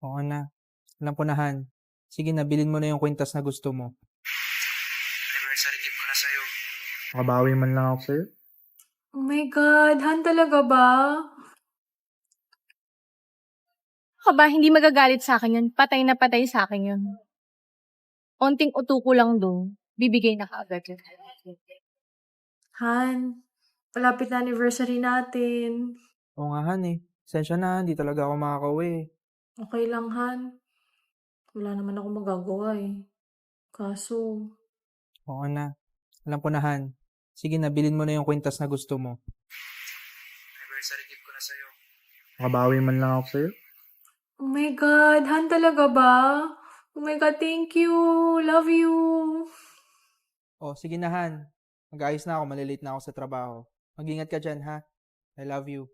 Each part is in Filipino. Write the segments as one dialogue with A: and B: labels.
A: Oo na. Alam ko na, Han. Sige na, bilhin mo na yung kwintas na gusto mo.
B: Anniversary gift ko na sa'yo.
A: Makabawi man lang ako sa'yo.
C: Oh my God, Han talaga ba?
D: Ka ba, hindi magagalit sa akin yun. Patay na patay sa akin yun. Onting uto ko lang doon, bibigay na kaagad yun.
C: Han, malapit na anniversary natin.
A: Oo nga, Han eh. Sensya na, hindi talaga ako makakauwi.
C: Okay lang, Han. Wala naman ako magagawa eh. Kaso,
A: Oo na. Alam ko na, Han. Sige na, bilhin mo na yung kwintas na gusto mo.
B: Anniversary gift ko na sa'yo.
A: Makabawi man lang ako sa'yo.
C: oh my God, Han talaga ba? Oh my God, thank you. Love you.
A: Oh, sige na, Han. Mag-ayos na ako, malilate na ako sa trabaho. Mag-ingat ka dyan, ha? I love you.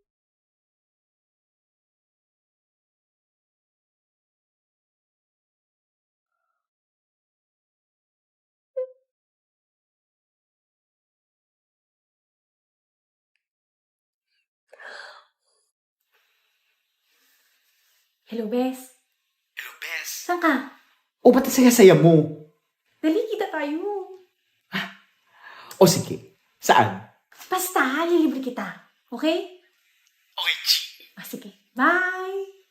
C: Hello, Bes.
B: Hello, Bes.
C: Saan ka?
E: O ba't saya-saya mo?
C: Dali, kita tayo.
E: O sige, saan?
C: Basta, lilibre kita. Okay?
B: Okay, G.
C: Sige. Bye!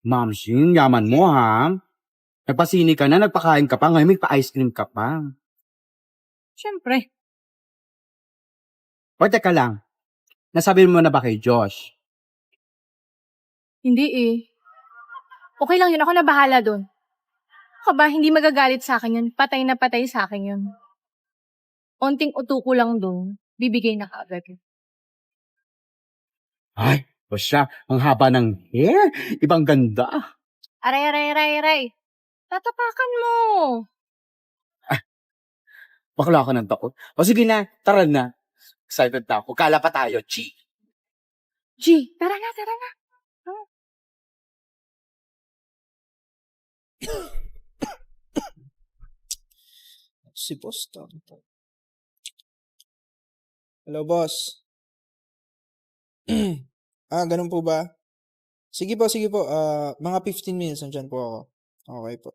E: Mamsing, yaman mo ha? Nagpasini ka na, nagpakain ka pa, ngayon may pa-ice cream ka pa.
D: Siyempre,
E: O teka lang, nasabi mo na ba kay Josh?
D: hindi eh. Okay lang yun, ako na bahala doon. Ka ba, hindi magagalit sa akin yun. Patay na patay sa akin yun. Onting uto ko lang doon, bibigay na kaagad yun.
E: Ay, o siya, ang haba ng hair, ibang ganda.
D: Aray, aray, aray, aray. Tatapakan mo.
E: Bakla ka ng takot. O sige na, tara na. Excited na ako. Kala pa tayo, Chi.
D: G, tara na, tara na.
A: Si boss to. Hello, boss. Ganun po ba? Sige po, sige po. Mga 15 minutes nandyan po ako. Okay po.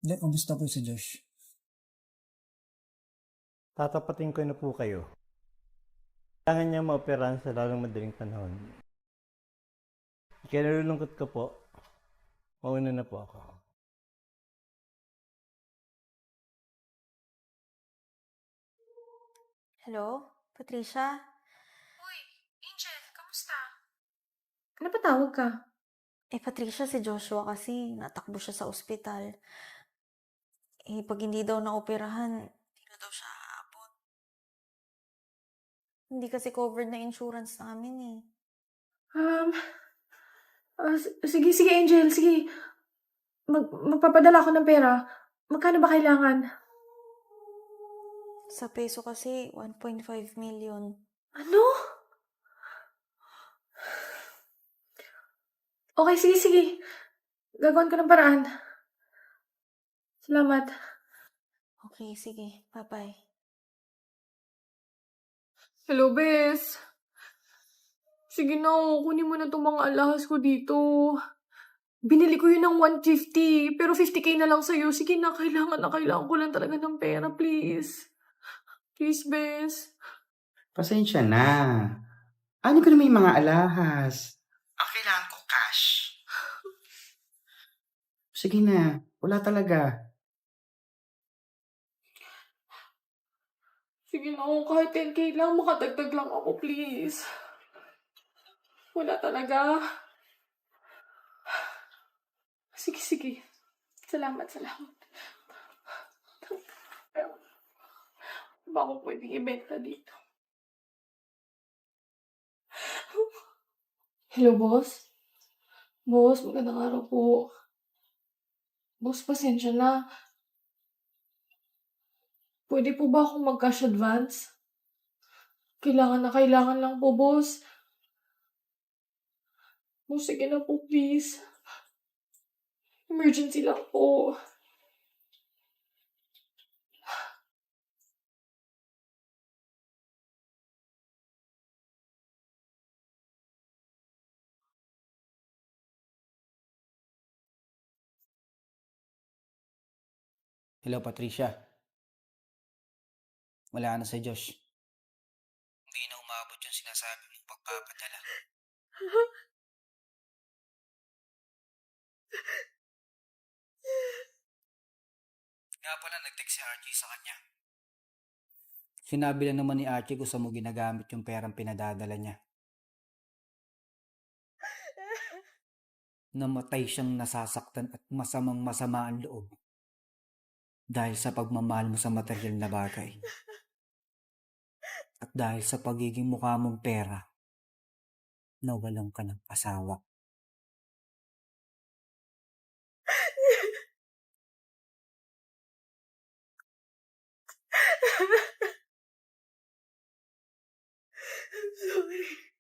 F: Hindi, kumusta po si Josh?
G: Tatapatin ko na po kayo. Kailangan niya maoperahan sa lalong madaling panahon. Kaya nalulungkot ko po. Mauna na po ako.
H: Hello? Patricia?
C: Uy, Angel, kamusta? Ano pa tawag ka?
H: Patricia, si Joshua kasi natakbo siya sa ospital. Pag hindi daw naoperahan, hindi na daw siya aabot. Hindi kasi covered na insurance namin eh.
C: Sige, sige, Angel, sige. Magpapadala ako ng pera. Magkano ba kailangan?
H: Sa peso kasi, 1.5 million.
C: Ano? Okay, sige, sige. Gagawin ko ng paraan. Salamat.
H: Okay, sige. Bye-bye.
C: Hello, Bes. Sige na, kunin mo na itong mga alahas ko dito. Binili ko yun ng 150, pero 50K na lang sa'yo. Sige na, kailangan ko lang talaga ng pera, please. Please, Bes.
E: Pasensya na. Ano ko na may mga alahas? Ang kailangan ko cash. Sige na, wala talaga.
C: Sige na, kahit 10K lang, makadagdag lang ako, please. Wala talaga. Sige, sige. Salamat, salamat. Ba ako pwedeng ibenta dito? Hello, boss? Boss, magandang araw po. Boss, pasensya na. Pwede po ba akong mag-cash advance? Kailangan lang po, boss. Boss, sige na po, please. Emergency lang po.
E: Hello, Patricia. Wala na si Josh.
B: Hindi na umabot yung sinasabi mong pagpapadala. Nga pala nag-text si RJ sa kanya.
E: Sinabi lang naman ni Archie kung saan mo ginagamit yung perang pinadadala niya. Namatay siyang nasasaktan at masama ang loob. Dahil sa pagmamahal mo sa material na bagay. At dahil sa pagiging mukha mong pera, nawalan ka ng asawa.
C: Sorry.